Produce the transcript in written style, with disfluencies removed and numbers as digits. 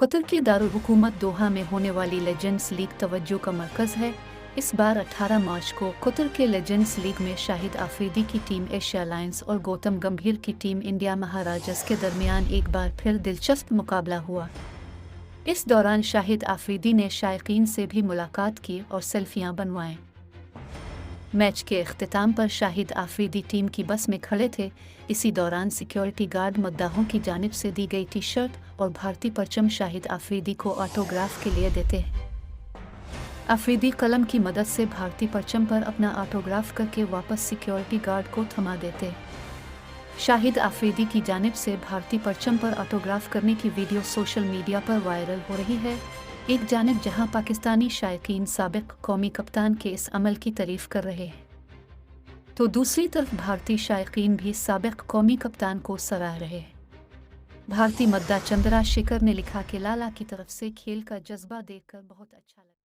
Qatar की दारुल हुकूमत दोहा में होने वाली लेजेंड्स लीग तवज्जो का मरकज़ है। इस बार 18 मार्च को कतर के लेजेंड्स लीग में शाहिद आफरीदी की टीम एशिया लायंस और गौतम गंभीर की टीम इंडिया महाराजास के दरमियान एक बार फिर दिलचस्प मुकाबला हुआ। इस दौरान शाहिद आफरीदी ने शायकीन से भी मुलाकात की और सेल्फियां बनवाएं। मैच के इख्तिताम पर शाहिद आफरीदी टीम की बस में खड़े थे। इसी दौरान सिक्योरिटी गार्ड मद्दाहों की जानिब से दी गई टी शर्ट और भारतीय परचम शाहिद आफरीदी को ऑटोग्राफ के लिए देते हैं। आफरीदी कलम की मदद से भारतीय परचम पर अपना ऑटोग्राफ करके वापस सिक्योरिटी गार्ड को थमा देते। शाहिद आफरीदी की जानिब से भारतीय परचम पर ऑटोग्राफ करने की वीडियो सोशल मीडिया पर वायरल हो रही है। एक जानिब जहां पाकिस्तानी शायकीन साबिक कौमी कप्तान के इस अमल की तारीफ कर रहे हैं, तो दूसरी तरफ भारतीय शायकीन भी साबिक कौमी कप्तान को सराह रहे हैं। भारतीय मद्दा चंद्रा शेखर ने लिखा कि लाला की तरफ से खेल का जज्बा देखकर बहुत अच्छा लगा।